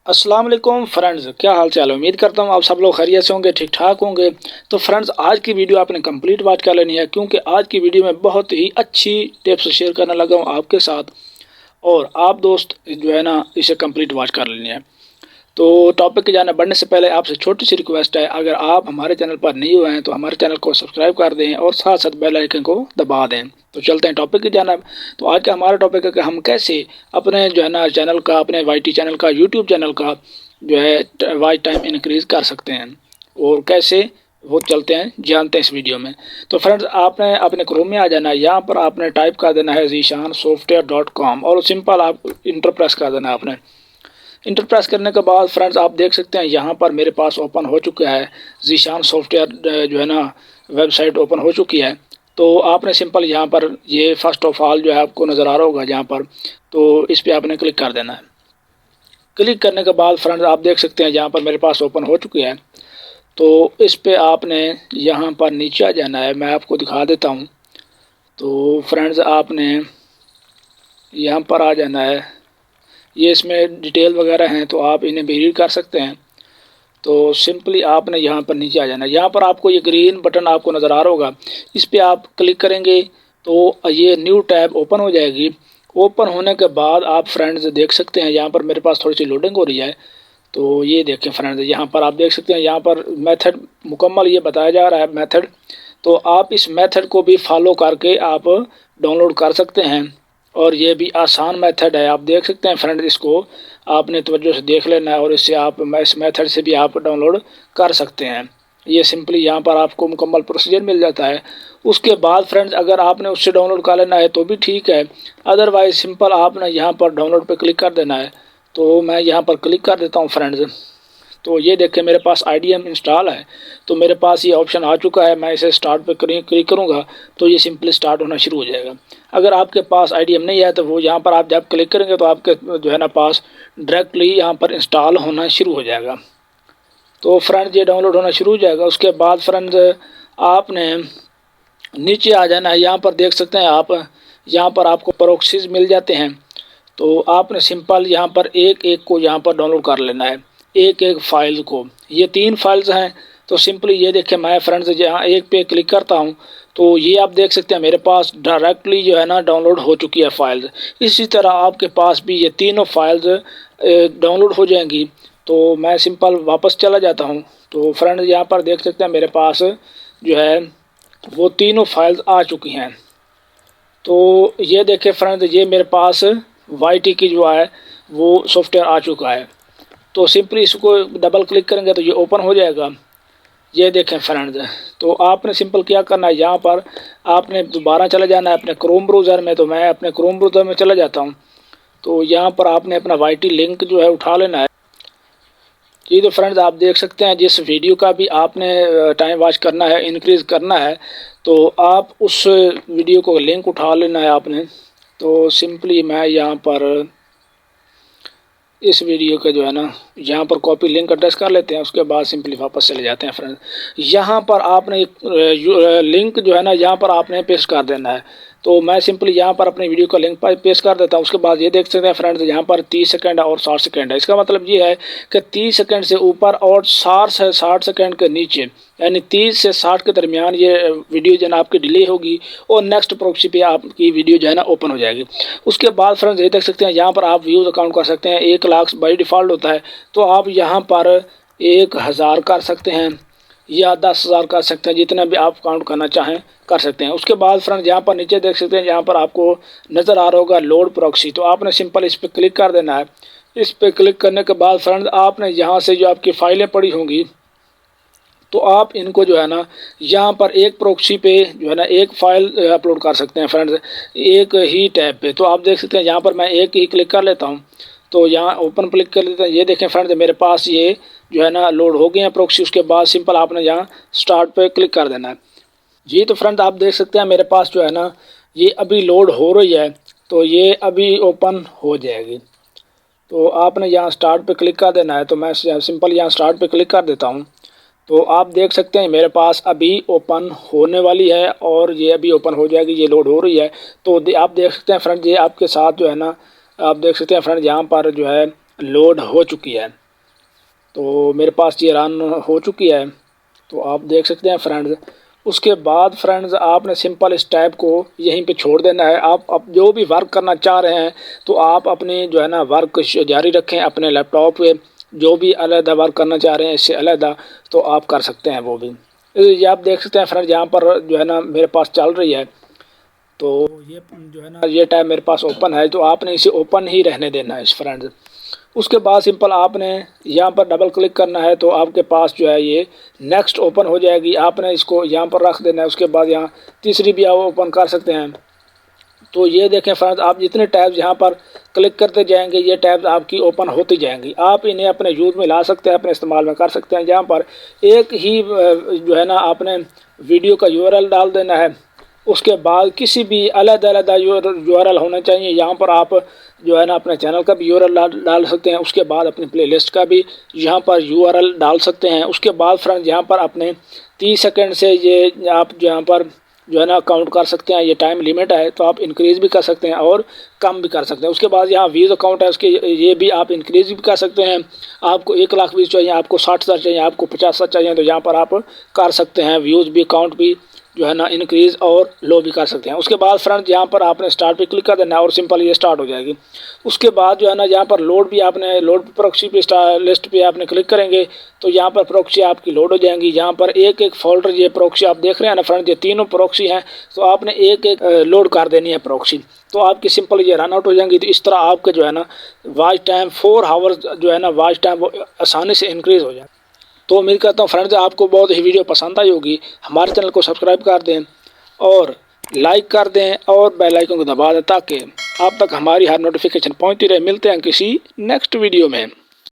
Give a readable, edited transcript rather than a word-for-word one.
अस्सलाम वालेकुम फ्रेंड्स, क्या हाल चाल है। उम्मीद करता हूँ आप सब लोग खैरियत से होंगे, ठीक ठाक होंगे। तो फ्रेंड्स, आज की वीडियो आपने कंप्लीट वॉच कर लेनी है, क्योंकि आज की वीडियो में बहुत ही अच्छी टिप्स शेयर करने लगा हूँ आपके साथ। और आप दोस्त जो है ना, इसे कंप्लीट वॉच कर लेनी है। तो टॉपिक के जाने बढ़ने से पहले आपसे छोटी सी रिक्वेस्ट है, अगर आप हमारे चैनल पर नए हुए हैं तो हमारे चैनल को सब्सक्राइब कर दें और साथ साथ बेल आइकन को दबा दें। तो चलते हैं टॉपिक की जानिब। तो आज का हमारा टॉपिक है कि हम कैसे अपने जो है ना चैनल का, अपने वाईटी चैनल का, यूट्यूब चैनल का जो है वॉच टाइम इंक्रीज़ कर सकते हैं और कैसे, वो चलते हैं जानते हैं इस वीडियो में। तो फ्रेंड्स, आपने अपने क्रोम में आ जाना है। यहाँ पर आपने टाइप कर देना है ज़ीशानसॉफ्टवेयर.com और सिंपल आप इंटर प्रेस कर देना है। आपने इंटर प्रेस करने के बाद फ्रेंड्स, आप देख सकते हैं यहाँ पर मेरे पास ओपन हो चुका है ज़ीशान सॉफ्टवेयर जो है ना, वेबसाइट ओपन हो चुकी है। तो आपने सिंपल यहाँ पर ये फर्स्ट ऑफ ऑल जो है आपको नज़र आ रहा होगा यहाँ पर, तो इस पर आपने क्लिक कर देना है। क्लिक करने के बाद फ्रेंड्स, आप देख सकते हैं यहाँ पर मेरे पास ओपन हो चुकी है। तो इस पे आपने यहाँ पर नीचे आ जाना है, मैं आपको दिखा देता हूँ। तो फ्रेंड्स, आपने यहाँ पर आ जाना है। ये इसमें डिटेल वगैरह हैं, तो आप इन्हें भी रीड कर सकते हैं। तो सिंपली आपने यहाँ पर नीचे आ जाना है। यहाँ पर आपको ये ग्रीन बटन आपको नज़र आ रहा होगा, इस पर आप क्लिक करेंगे तो ये न्यू टैब ओपन हो जाएगी। ओपन होने के बाद आप फ्रेंड्स देख सकते हैं, यहाँ पर मेरे पास थोड़ी सी लोडिंग हो रही है। तो ये देखें फ्रेंड्स, यहाँ पर आप देख सकते हैं, यहाँ पर मेथड मुकम्मल ये बताया जा रहा है मेथड। तो आप इस मेथड को भी फॉलो करके आप डाउनलोड कर सकते हैं और ये भी आसान मेथड है। आप देख सकते हैं फ्रेंड, इसको आपने तवज्जो से देख लेना है और इससे आप इस मेथड से भी आप डाउनलोड कर सकते हैं। ये सिंपली यहाँ पर आपको मुकम्मल प्रोसीजर मिल जाता है। उसके बाद फ्रेंड्स, अगर आपने उससे डाउनलोड कर लेना है तो भी ठीक है, अदरवाइज सिंपल आपने यहाँ पर डाउनलोड पे क्लिक कर देना है। तो मैं यहाँ पर क्लिक कर देता हूँ फ्रेंड्स। तो ये देखें, मेरे पास IDM इंस्टॉल है, तो मेरे पास ये ऑप्शन आ चुका है। मैं इसे स्टार्ट पे क्लिक करूँगा तो ये सिंपली स्टार्ट होना शुरू हो जाएगा। अगर आपके पास IDM नहीं है तो वो यहाँ पर आप जब क्लिक करेंगे तो आपके जो है ना पास डायरेक्टली यहाँ पर इंस्टॉल होना शुरू हो जाएगा। तो फ्रेंड्स, ये डाउनलोड होना शुरू हो जाएगा। उसके बाद फ्रेंड्स, आपने नीचे आ जाना है। यहाँ पर देख सकते हैं आप, यहाँ पर आपको प्रॉक्सीज मिल जाते हैं। तो आपने सिंपल यहाँ पर एक एक को यहाँ पर डाउनलोड कर लेना है, एक एक फाइल को। ये 3 फाइल्स हैं। तो सिंपली ये देखें, मैं फ्रेंड्स यहाँ एक पे क्लिक करता हूँ तो ये आप देख सकते हैं मेरे पास डायरेक्टली जो है ना डाउनलोड हो चुकी है फाइल्स। इसी तरह आपके पास भी ये तीनों फाइल्स डाउनलोड हो जाएंगी। तो मैं सिंपल वापस चला जाता हूँ। तो फ्रेंड्स, यहाँ पर देख सकते हैं मेरे पास जो है वो तीनों फाइल्स आ चुकी हैं। तो ये देखें फ्रेंड्स, ये मेरे पास वाईटी की जो है वो सॉफ्टवेयर आ चुका है। तो सिंपली इसको डबल क्लिक करेंगे तो ये ओपन हो जाएगा। ये देखें फ्रेंड्स, तो आपने सिंपल क्या करना है, यहाँ पर आपने दोबारा चला जाना है अपने क्रोम ब्राउज़र में। तो मैं अपने क्रोम ब्राउज़र में चला जाता हूँ। तो यहाँ पर आपने अपना वाईटी लिंक जो है उठा लेना है। जी, तो फ्रेंड्स, आप देख सकते हैं जिस वीडियो का भी आपने टाइम वॉच करना है, इंक्रीज़ करना है, तो आप उस वीडियो को लिंक उठा लेना है आपने। तो सिंपली मैं यहाँ पर इस वीडियो का जो है ना, यहाँ पर कॉपी लिंक एड्रेस कर लेते हैं। उसके बाद सिंपली वापस चले जाते हैं फ्रेंड। यहाँ पर आपने लिंक जो है ना, यहाँ पर आपने पेस्ट कर देना है। तो मैं सिंपली यहाँ पर अपने वीडियो का लिंक पर पेस्ट कर देता हूँ। उसके बाद ये देख सकते हैं फ्रेंड्स, यहाँ पर 30 सेकंड और 60 सेकंड है। इसका मतलब ये है कि 30 सेकंड से ऊपर और 60 सेकंड के नीचे, यानी 30 से 60 के दरमियान ये वीडियो जो है ना आपकी डिले होगी और नेक्स्ट प्रॉक्सी पे आपकी वीडियो जो है ना ओपन हो जाएगी। उसके बाद फ्रेंड्स, ये देख सकते हैं यहाँ पर आप व्यूज़ अकाउंट कर सकते हैं। 1 लाख बाई डिफ़ॉल्ट होता है, तो आप यहाँ पर 1000 कर सकते हैं या 10,000 कर सकते हैं, जितना भी आप काउंट करना चाहें कर सकते हैं। उसके बाद फ्रेंड्स, यहाँ पर नीचे देख सकते हैं, यहाँ पर आपको नज़र आ रहा होगा लोड प्रॉक्सी। तो आपने सिंपल इस पर क्लिक कर देना है। इस पर क्लिक करने के बाद फ्रेंड्स, आपने यहाँ से जो आपकी फ़ाइलें पड़ी होंगी, तो आप इनको जो है ना यहाँ पर एक प्रॉक्सी पे जो है ना एक फ़ाइल अपलोड कर सकते हैं फ्रेंड्स, एक ही टैब पे। तो आप देख सकते हैं यहाँ पर मैं एक ही क्लिक कर लेता हूँ। तो यहाँ ओपन क्लिक कर लेते हैं। ये देखें फ्रेंड्स, मेरे पास ये जो है ना लोड हो गए हैं प्रॉक्सी। उसके बाद सिंपल आपने यहाँ स्टार्ट पे क्लिक कर देना है। जी, तो फ्रेंड्स, आप देख सकते हैं मेरे पास जो है ना ये अभी लोड हो रही है, तो ये अभी ओपन हो जाएगी। तो आपने यहाँ स्टार्ट पे क्लिक कर देना है। तो मैं सिंपल यहाँ स्टार्ट पे क्लिक कर देता हूँ। तो आप देख सकते हैं मेरे पास अभी ओपन होने वाली है और ये अभी ओपन हो जाएगी, ये लोड हो रही है। तो आप देख सकते हैं फ्रेंड, ये आपके साथ जो है ना, आप देख सकते हैं फ्रेंड, यहाँ पर जो है लोड हो चुकी है। तो मेरे पास ये रन हो चुकी है, तो आप देख सकते हैं फ्रेंड्स। उसके बाद फ्रेंड्स आपने सिंपल इस टैब को यहीं पे छोड़ देना है। आप जो भी वर्क करना चाह रहे हैं तो आप अपनी जो है ना वर्क जारी रखें अपने लैपटॉप पे। जो भी अलग वर्क करना चाह रहे हैं इससे अलग तो आप कर सकते हैं वो भी। ये आप देख सकते हैं फ्रेंड्स, यहाँ पर जो है ना मेरे पास चल रही है। तो ये जो है ना ये टैब मेरे पास ओपन है, तो आपने इसे ओपन ही रहने देना है फ्रेंड्स। उसके बाद सिंपल आपने यहाँ पर डबल क्लिक करना है, तो आपके पास जो है ये नेक्स्ट ओपन हो जाएगी। आपने इसको यहाँ पर रख देना है। उसके बाद यहाँ तीसरी भी आप ओपन कर सकते हैं। तो ये देखें फ्रेंड्स, आप जितने टैब्स यहाँ पर क्लिक करते जाएंगे ये टैब्स आपकी ओपन होती जाएंगी। आप इन्हें अपने यूज़ में ला सकते हैं, अपने इस्तेमाल में कर सकते हैं। यहाँ पर एक ही जो है ना आपने वीडियो का यूआरएल डाल देना है। उसके बाद किसी भी अलग अलग यूआरएल होना चाहिए। यहाँ पर आप जो है ना अपने चैनल का भी यूआरएल डाल सकते हैं। उसके बाद अपनी प्लेलिस्ट का भी यहाँ पर यूआरएल डाल सकते हैं। उसके बाद फ्रेंड्स यहाँ पर अपने 30 सेकंड से ये आप यहाँ पर जो है ना काउंट कर सकते हैं। ये टाइम लिमिट है, तो आप इंक्रीज़ भी कर सकते हैं और कम भी कर सकते हैं। उसके बाद यहाँ व्यूज़ अकाउंट है, उसके ये भी आप इंक्रीज़ भी कर सकते हैं। आपको 1 लाख व्यूज़ चाहिए, आपको 60,000 चाहिए, आपको 50,000 चाहिए, तो यहाँ पर आप कर सकते हैं। व्यूज़ भी अकाउंट भी जो है ना इंक्रीज़ और लो भी कर सकते हैं। उसके बाद फ्रेंड्स यहाँ पर आपने स्टार्ट पे क्लिक कर देना है और सिंपल ये स्टार्ट हो जाएगी। उसके बाद जो है ना यहाँ पर लोड भी आपने लोड प्रॉक्सी पे लिस्ट पे आपने क्लिक करेंगे तो यहाँ पर प्रॉक्सी आपकी लोड हो जाएंगी। यहाँ पर एक एक फोल्डर ये प्रॉक्सी आप देख रहे हैं ना फ्रेंड्स, ये तीनों प्रॉक्सी हैं, तो आपने एक एक लोड कर देनी है प्रॉक्सी, तो आपकी सिंपल ये रन आउट हो जाएंगी। तो इस तरह आपके जो है ना वॉच टाइम 4 आवर्स जो है ना वॉच टाइम वो आसानी से इंक्रीज़ हो जाए। तो उम्मीद करता हूँ फ्रेंड्स आपको बहुत ही वीडियो पसंद आई होगी। हमारे चैनल को सब्सक्राइब कर दें और लाइक कर दें और बेल आइकन को दबा दें ताकि आप तक हमारी हर नोटिफिकेशन पहुँचती रहे। मिलते हैं किसी नेक्स्ट वीडियो में।